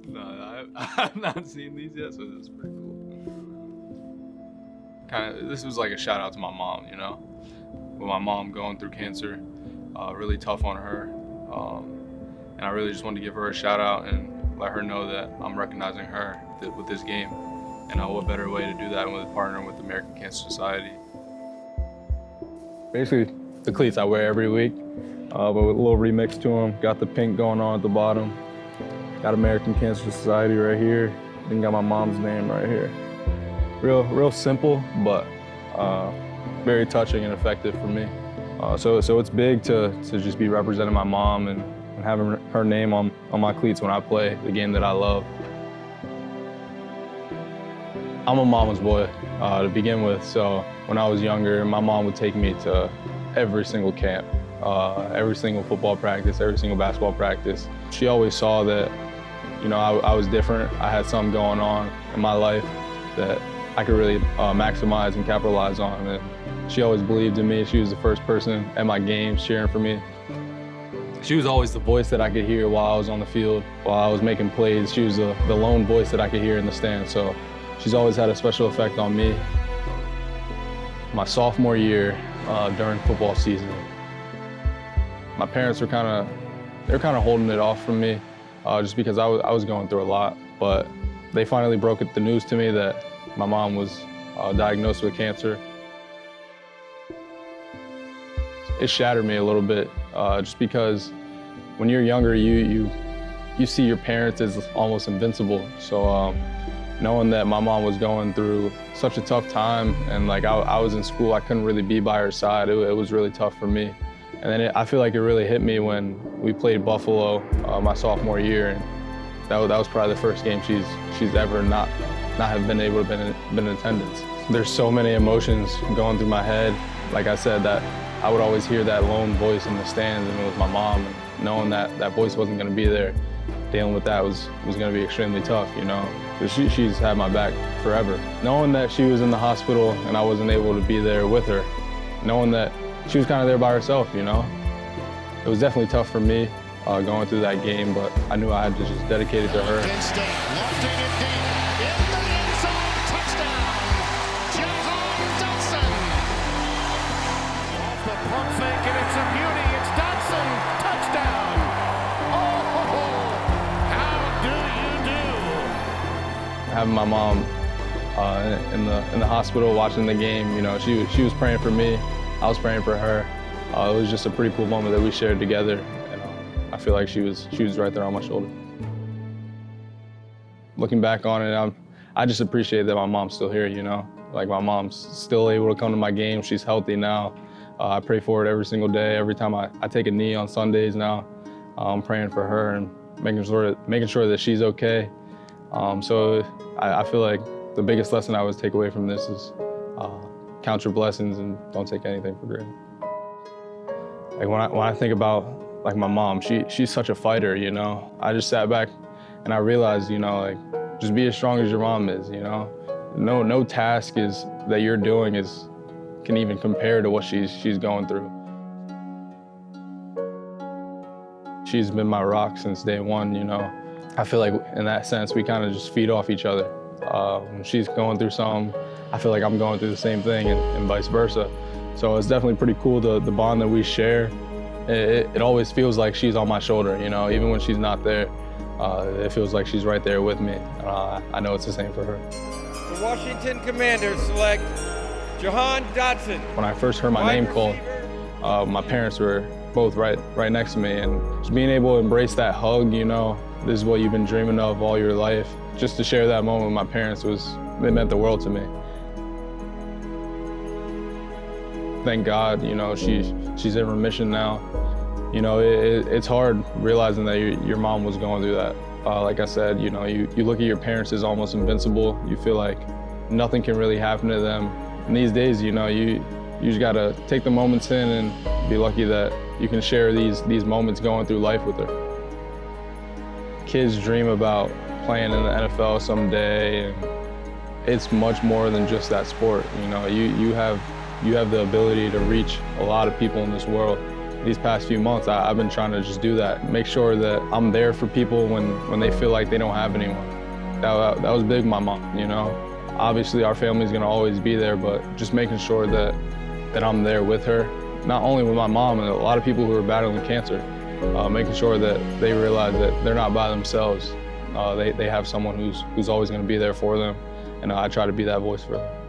No, I've not seen these yet, so this is pretty cool. This was like a shout out to my mom, you know? With my mom going through cancer, really tough on her. And I really just wanted to give her a shout out and let her know that I'm recognizing her with this game. And what better way to do that than with partnering with the American Cancer Society. Basically, the cleats I wear every week, but with a little remix to them. Got the pink going on at the bottom. Got American Cancer Society right here. Then got my mom's name right here. Real simple, but very touching and effective for me. So it's big to just be representing my mom and having her name on my cleats when I play the game that I love. I'm a mama's boy to begin with, so when I was younger, my mom would take me to every single camp, every single football practice, every single basketball practice. She always saw that, you know, I was different. I had something going on in my life that I could really maximize and capitalize on. And she always believed in me. She was the first person at my games cheering for me. She was always the voice that I could hear while I was on the field, while I was making plays. She was the lone voice that I could hear in the stands. So she's always had a special effect on me. My sophomore year during football season, my parents were kind of holding it off from me just because I was going through a lot. But they finally broke the news to me that my mom was diagnosed with cancer. It shattered me a little bit, just because when you're younger, you see your parents as almost invincible. So knowing that my mom was going through such a tough time, and like I was in school, I couldn't really be by her side. It was really tough for me. And then I feel like it really hit me when we played Buffalo my sophomore year, and that was probably the first game she's ever not have been able to been in attendance. There's so many emotions going through my head. Like I said, that I would always hear that lone voice in the stands, and it was my mom. And knowing that voice wasn't going to be there, dealing with that was going to be extremely tough, you know. Because she's had my back forever. Knowing that she was in the hospital and I wasn't able to be there with her, knowing that she was kind of there by herself, you know. It was definitely tough for me going through that game, but I knew I had to just dedicate it to her. Lofting it deep in the end zone, touchdown, Jahan Dotson. Off the pump fake, and it's a beauty. It's Dotson, touchdown. Oh, how do you do? Having my mom in the hospital watching the game, you know, she was praying for me. I was praying for her. It was just a pretty cool moment that we shared together, and I feel like she was right there on my shoulder. Looking back on it, I just appreciate that my mom's still here, you know? Like, my mom's still able to come to my game. She's healthy now. I pray for it every single day. Every time I take a knee on Sundays now, I'm praying for her and making sure that she's okay. So I feel like the biggest lesson I would take away from this is count your blessings and don't take anything for granted. Like, when I think about like my mom, she's such a fighter, you know? I just sat back and I realized, you know, like, just be as strong as your mom is, you know? No task that you're doing can even compare to what she's going through. She's been my rock since day one, you know? I feel like in that sense, we kind of just feed off each other. When she's going through something, I feel like I'm going through the same thing, and vice versa. So it's definitely pretty cool, the bond that we share. It always feels like she's on my shoulder, you know? Even when she's not there, it feels like she's right there with me. I know it's the same for her. The Washington Commanders select Jahan Dotson. When I first heard my name called, my parents were both right next to me, and just being able to embrace that hug, you know, this is what you've been dreaming of all your life. Just to share that moment with my parents it meant the world to me. Thank God, you know, she's in remission now. You know, it's hard realizing that your mom was going through that. Like I said, you know, you look at your parents as almost invincible. You feel like nothing can really happen to them. And these days, you know, you just gotta take the moments in and be lucky that you can share these moments going through life with her. Kids dream about playing in the NFL someday, and it's much more than just that sport. You know, you have the ability to reach a lot of people in this world. these past few months, I've been trying to just do that, make sure that I'm there for people when they feel like they don't have anyone. That was big, my mom, you know. Obviously, our family's gonna always be there, but just making sure that I'm there with her, not only with my mom and a lot of people who are battling cancer, making sure that they realize that they're not by themselves. They have someone who's always gonna be there for them, and I try to be that voice for them.